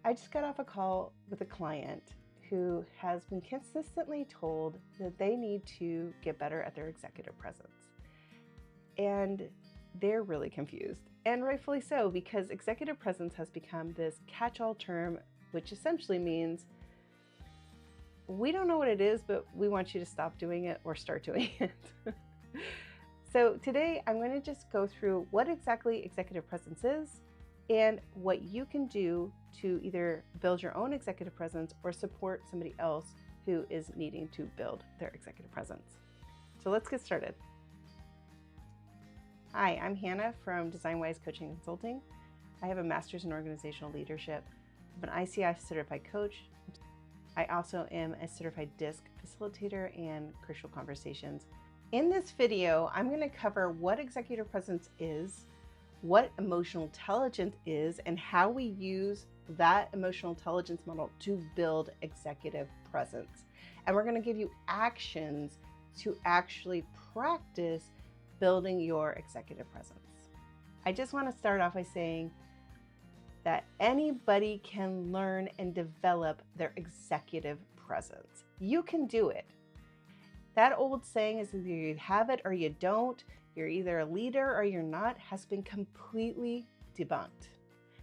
I just got off a call with a client who has been consistently told that they need to get better at their executive presence. And they're really confused, and rightfully so, because executive presence has become this catch-all term, which essentially means we don't know what it is, but we want you to stop doing it or start doing it. So today I'm going to just go through what exactly executive presence is and what you can do to either build your own executive presence or support somebody else who is needing to build their executive presence. So let's get started. Hi, I'm Hannah from DesignWise Coaching and Consulting. I have a master's in organizational leadership. I'm an ICI certified coach. I also am a certified DISC facilitator and crucial conversations. In this video, I'm going to cover what executive presence is, what emotional intelligence is, and how we use that emotional intelligence model to build executive presence. And we're going to give you actions to actually practice building your executive presence. I just want to start off by saying that anybody can learn and develop their executive presence. You can do it. That old saying is either you have it or you don't, you're either a leader or you're not, has been completely debunked.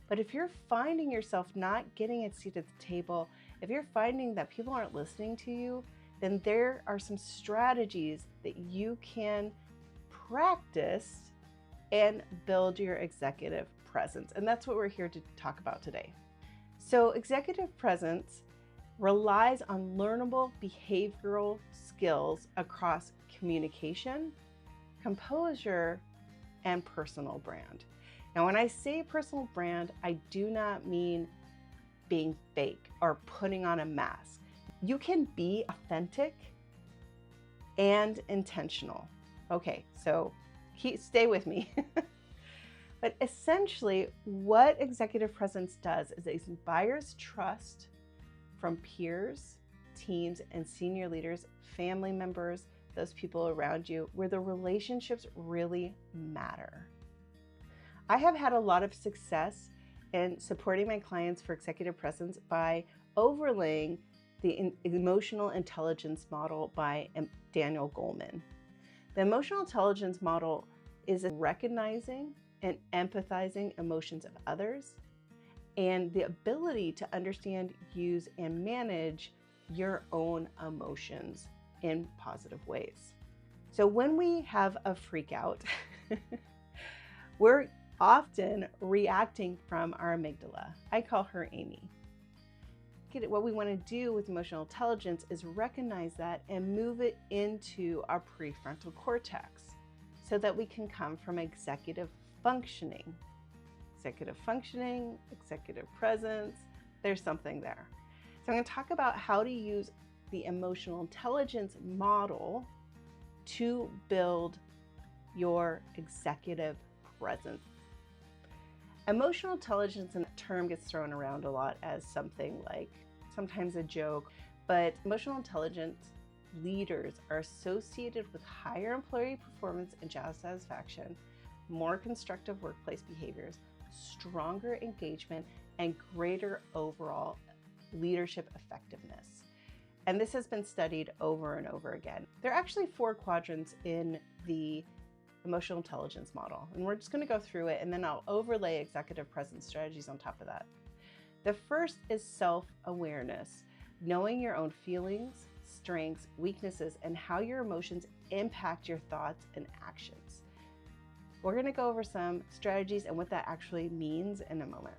But if you're finding yourself not getting a seat at the table, if you're finding that people aren't listening to you, then there are some strategies that you can practice and build your executive presence. And that's what we're here to talk about today. So executive presence relies on learnable behavioral skills across communication, composure, and personal brand. Now, when I say personal brand, I do not mean being fake or putting on a mask. You can be authentic and intentional. Okay, so stay with me. But essentially, what executive presence does is it inspires trust from peers, teams, and senior leaders, family members, those people around you, where the relationships really matter. I have had a lot of success in supporting my clients for executive presence by overlaying the emotional intelligence model by Daniel Goleman. The emotional intelligence model is recognizing and empathizing emotions of others and the ability to understand, use, and manage your own emotions in positive ways. So when we have a freak out, we're often reacting from our amygdala. I call her Amy. What we want to do with emotional intelligence is recognize that and move it into our prefrontal cortex so that we can come from executive functioning. Executive functioning, executive presence, there's something there. So I'm going to talk about how to use the emotional intelligence model to build your executive presence. Emotional intelligence, and the term gets thrown around a lot as something like sometimes a joke, but emotional intelligence leaders are associated with higher employee performance and job satisfaction, more constructive workplace behaviors, stronger engagement, and greater overall leadership effectiveness. And this has been studied over and over again. There are actually 4 quadrants in the emotional intelligence model, and we're just going to go through it, and then I'll overlay executive presence strategies on top of that. The first is self-awareness, knowing your own feelings, strengths, weaknesses, and how your emotions impact your thoughts and actions. We're going to go over some strategies and what that actually means in a moment.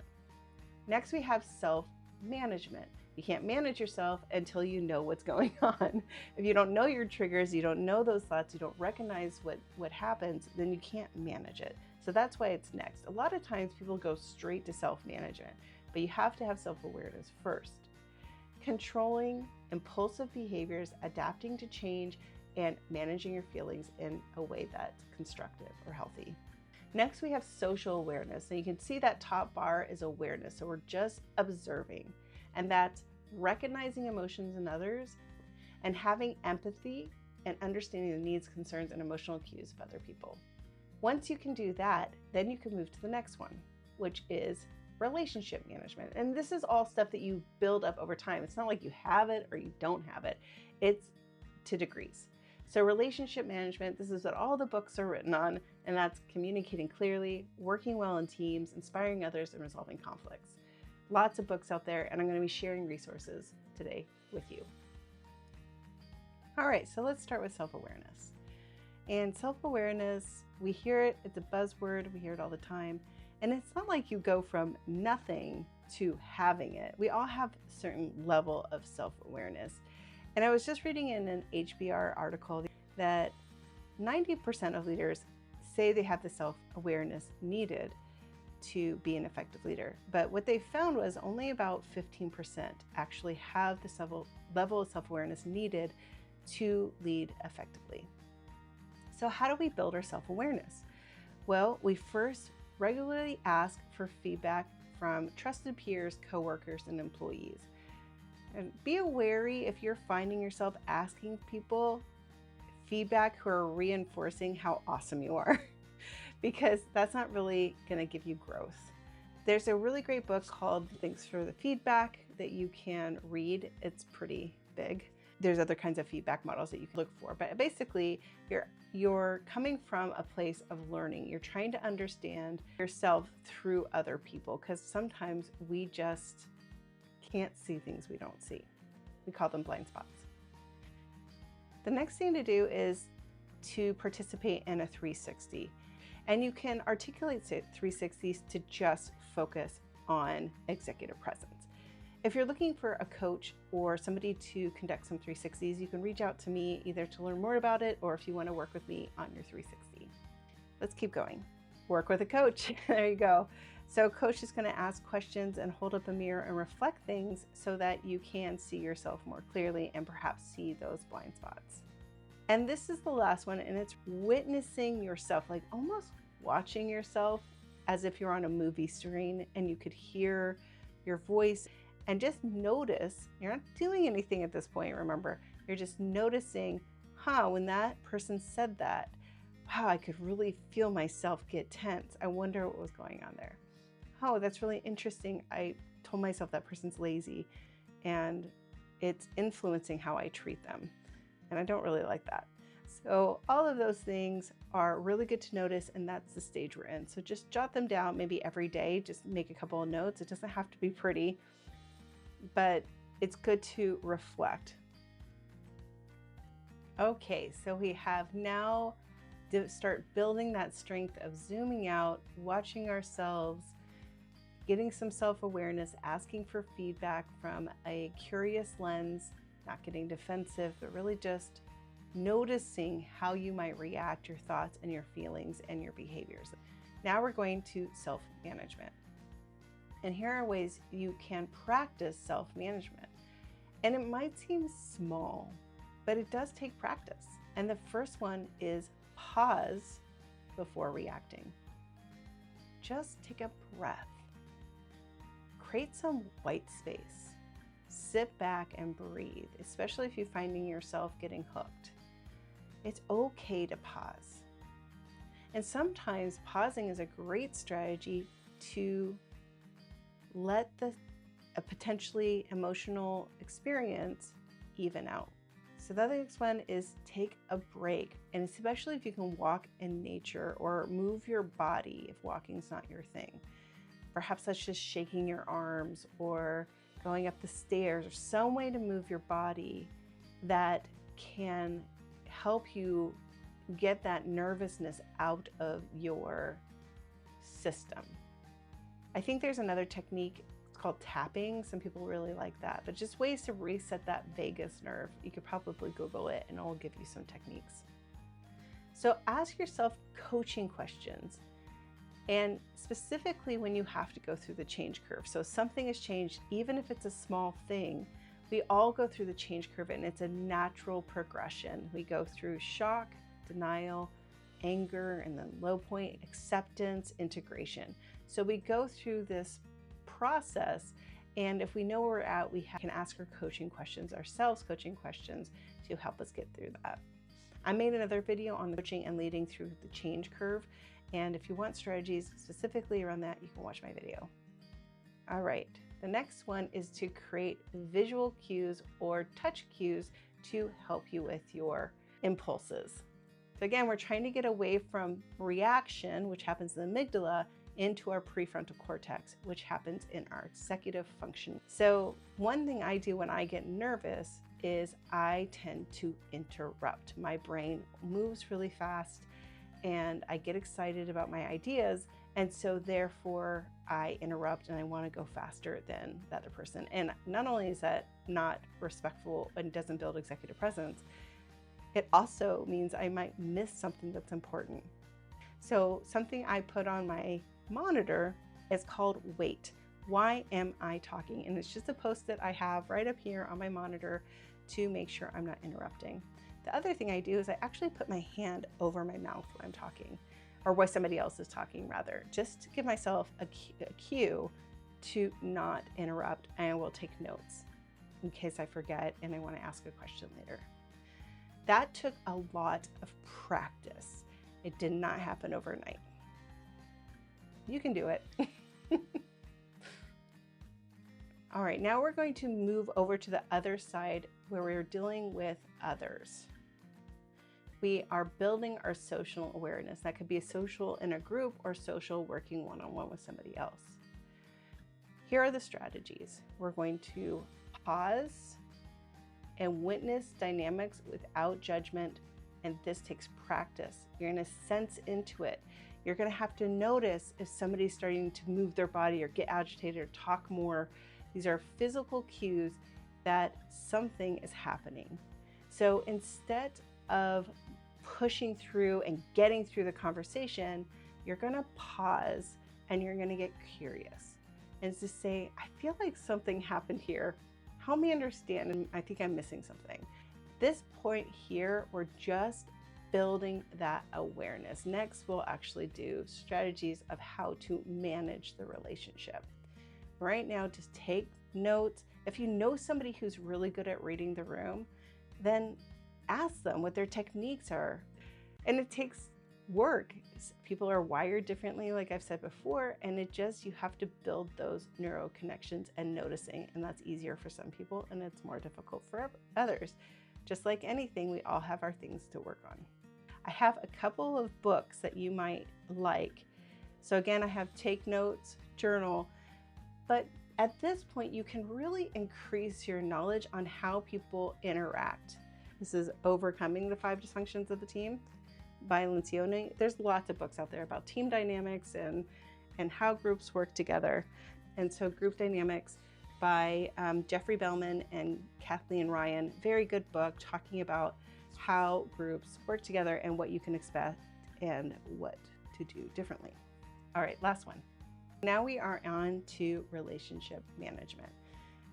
Next, we have self-management. You can't manage yourself until you know what's going on. If you don't know your triggers, you don't know those thoughts, you don't recognize what happens, then you can't manage it. So that's why it's next. A lot of times people go straight to self-management, but you have to have self-awareness first. Controlling impulsive behaviors, adapting to change, and managing your feelings in a way that's constructive or healthy. Next, we have social awareness. So you can see that top bar is awareness. So we're just observing. And that's recognizing emotions in others and having empathy and understanding the needs, concerns, and emotional cues of other people. Once you can do that, then you can move to the next one, which is relationship management. And this is all stuff that you build up over time. It's not like you have it or you don't have it. It's to degrees. So relationship management, this is what all the books are written on, and that's communicating clearly, working well in teams, inspiring others, and resolving conflicts. Lots of books out there, and I'm going to be sharing resources today with you. All right, so let's start with self-awareness. And self-awareness, we hear it, it's a buzzword, we hear it all the time. And it's not like you go from nothing to having it. We all have a certain level of self-awareness. And I was just reading in an HBR article that 90% of leaders say they have the self-awareness needed to be an effective leader. But what they found was only about 15% actually have the level of self-awareness needed to lead effectively. So how do we build our self-awareness? Well, we first regularly ask for feedback from trusted peers, coworkers, and employees. And be wary if you're finding yourself asking people feedback who are reinforcing how awesome you are, because that's not really going to give you growth. There's a really great book called Thanks for the Feedback that you can read. It's pretty big. There's other kinds of feedback models that you can look for, but basically you're coming from a place of learning. You're trying to understand yourself through other people, because sometimes we just can't see things we don't see. We call them blind spots. The next thing to do is to participate in a 360. And you can articulate 360s to just focus on executive presence. If you're looking for a coach or somebody to conduct some 360s, you can reach out to me either to learn more about it or if you want to work with me on your 360. Let's keep going. Work with a coach. There you go. So coach is going to ask questions and hold up a mirror and reflect things so that you can see yourself more clearly and perhaps see those blind spots. And this is the last one, and it's witnessing yourself, like almost watching yourself as if you're on a movie screen and you could hear your voice and just notice. You're not doing anything at this point, remember. You're just noticing, when that person said that, wow, I could really feel myself get tense. I wonder what was going on there. Oh, that's really interesting. I told myself that person's lazy and it's influencing how I treat them. And I don't really like that. So all of those things are really good to notice, and that's the stage we're in. So just jot them down maybe every day, just make a couple of notes. It doesn't have to be pretty, but it's good to reflect. Okay, so we have now to start building that strength of zooming out, watching ourselves, getting some self-awareness, asking for feedback from a curious lens, not getting defensive, but really just noticing how you might react, your thoughts and your feelings and your behaviors. Now we're going to self-management. And here are ways you can practice self-management. And it might seem small, but it does take practice. And the first one is pause before reacting. Just take a breath. Create some white space. Sit back and breathe, especially if you're finding yourself getting hooked. It's okay to pause. And sometimes pausing is a great strategy to let a potentially emotional experience even out. So the next one is take a break, and especially if you can walk in nature or move your body if walking's not your thing. Perhaps that's just shaking your arms or going up the stairs, or some way to move your body that can help you get that nervousness out of your system. I think there's another technique called tapping. Some people really like that, but just ways to reset that vagus nerve. You could probably Google it and it'll give you some techniques. So ask yourself coaching questions, and specifically when you have to go through the change curve. So something has changed, even if it's a small thing, we all go through the change curve, and it's a natural progression. We go through shock, denial, anger, and then low point, acceptance, integration. So we go through this process, and if we know where we're at, we can ask our coaching questions, ourselves coaching questions, to help us get through that. I made another video on the coaching and leading through the change curve, and if you want strategies specifically around that, you can watch my video. All right, the next one is to create visual cues or touch cues to help you with your impulses. So again, we're trying to get away from reaction, which happens in the amygdala, into our prefrontal cortex, which happens in our executive function. So one thing I do when I get nervous is I tend to interrupt. My brain moves really fast and I get excited about my ideas. And so therefore I interrupt and I want to go faster than the other person. And not only is that not respectful and doesn't build executive presence, it also means I might miss something that's important. So something I put on my monitor is called wait. Why am I talking? And it's just a post-it I have right up here on my monitor to make sure I'm not interrupting. The other thing I do is I actually put my hand over my mouth when I'm talking, or while somebody else is talking rather, just to give myself a cue to not interrupt, and I will take notes in case I forget and I want to ask a question later. That took a lot of practice. It did not happen overnight. You can do it. All right, now we're going to move over to the other side where we're dealing with others. We are building our social awareness. That could be a social in a group or social working one-on-one with somebody else. Here are the strategies. We're going to pause and witness dynamics without judgment, and this takes practice. You're going to sense into it. You're going to have to notice if somebody's starting to move their body or get agitated or talk more. These are physical cues that something is happening. So instead of pushing through and getting through the conversation, you're going to pause and you're going to get curious and to say, I feel like something happened here. Help me understand, and I think I'm missing something. This point here, we're just building that awareness. Next, we'll actually do strategies of how to manage the relationship. Right now, just take notes. If you know somebody who's really good at reading the room, then ask them what their techniques are. And it takes work. People are wired differently, like I've said before, and you have to build those neural connections and noticing, and that's easier for some people and it's more difficult for others. Just like anything, we all have our things to work on. I have a couple of books that you might like. So again, I have Take Notes, Journal, but at this point, you can really increase your knowledge on how people interact. This is Overcoming the 5 Dysfunctions of the Team by Lencioni. There's lots of books out there about team dynamics and how groups work together. And so Group Dynamics by Jeffrey Bellman and Kathleen Ryan, very good book talking about how groups work together and what you can expect and what to do differently. All right, last one. Now we are on to relationship management.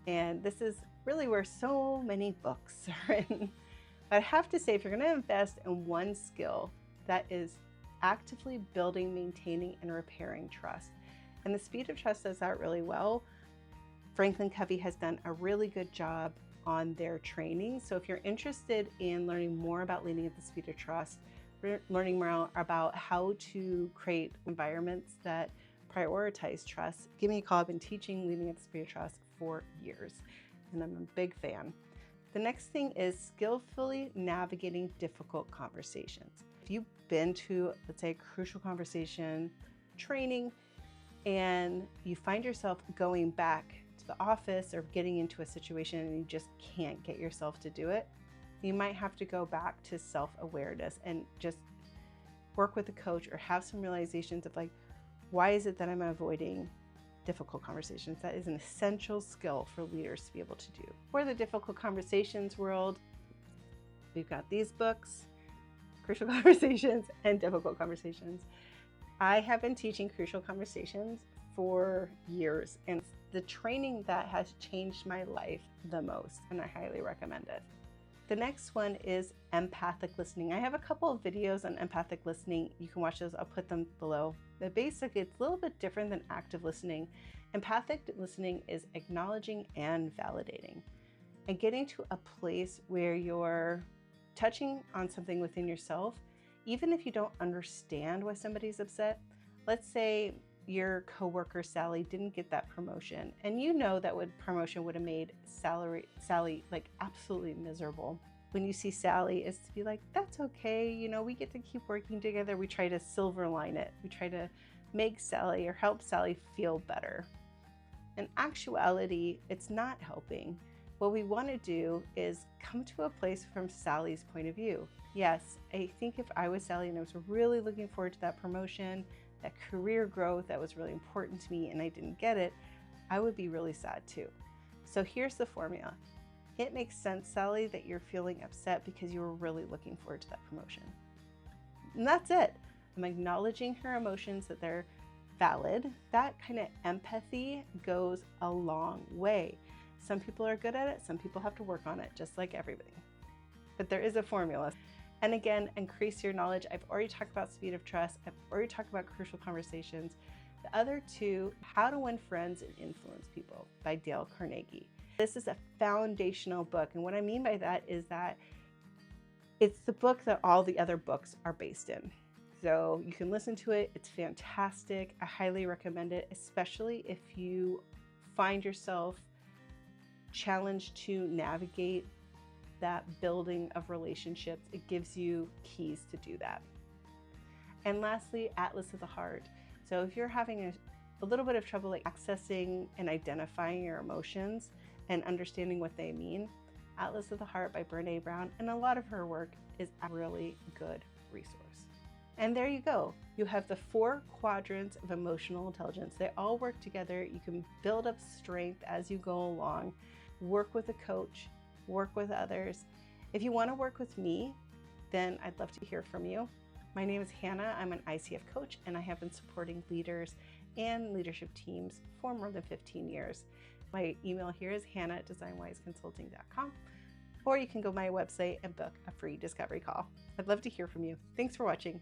And this is really where so many books are written. But I have to say, if you're going to invest in one skill, that is actively building, maintaining, and repairing trust. And the Speed of Trust does that really well. Franklin Covey has done a really good job on their training. So if you're interested in learning more about leading at the speed of trust, learning more about how to create environments that prioritize trust, give me a call. I've been teaching leading at the speed of trust for years, and I'm a big fan. The next thing is skillfully navigating difficult conversations. If you've been to, let's say, a crucial conversation training, and you find yourself going back to the office or getting into a situation and you just can't get yourself to do it, you might have to go back to self-awareness and just work with a coach or have some realizations of like, why is it that I'm avoiding difficult conversations? That is an essential skill for leaders to be able to do. For the difficult conversations world, we've got these books, Crucial Conversations and Difficult Conversations. I have been teaching Crucial Conversations for years, and the training that has changed my life the most, and I highly recommend it. The next one is empathic listening. I have a couple of videos on empathic listening. You can watch those. I'll put them below. But basically, it's a little bit different than active listening. Empathic listening is acknowledging and validating and getting to a place where you're touching on something within yourself, even if you don't understand why somebody's upset. Let's say your coworker Sally didn't get that promotion, and you know that promotion would have made Sally like absolutely miserable. When you see Sally, is to be like, that's okay, you know, we get to keep working together. We try to silver line it. We try to make Sally or help Sally feel better. In actuality, it's not helping. What we want to do is come to a place from Sally's point of view. Yes, I think if I was Sally and I was really looking forward to that promotion, that career growth that was really important to me, and I didn't get it, I would be really sad too. So here's the formula. It makes sense, Sally, that you're feeling upset because you were really looking forward to that promotion. And that's it. I'm acknowledging her emotions, that they're valid. That kind of empathy goes a long way. Some people are good at it, some people have to work on it, just like everybody. But there is a formula. And again, increase your knowledge. I've already talked about speed of trust. I've already talked about crucial conversations. The other two, How to Win Friends and Influence People by Dale Carnegie. This is a foundational book. And what I mean by that is that it's the book that all the other books are based in. So you can listen to it. It's fantastic. I highly recommend it, especially if you find yourself challenged to navigate that building of relationships. It gives you keys to do that. And lastly, Atlas of the Heart. So if you're having a little bit of trouble like accessing and identifying your emotions and understanding what they mean, Atlas of the Heart by Brené Brown, and a lot of her work, is a really good resource. And there you go. You have the 4 quadrants of emotional intelligence. They all work together. You can build up strength as you go along, work with a coach, work with others. If you want to work with me, then I'd love to hear from you. My name is Hannah. I'm an ICF coach, and I have been supporting leaders and leadership teams for more than 15 years. My email here is hannah@designwiseconsulting.com, or you can go to my website and book a free discovery call. I'd love to hear from you. Thanks for watching.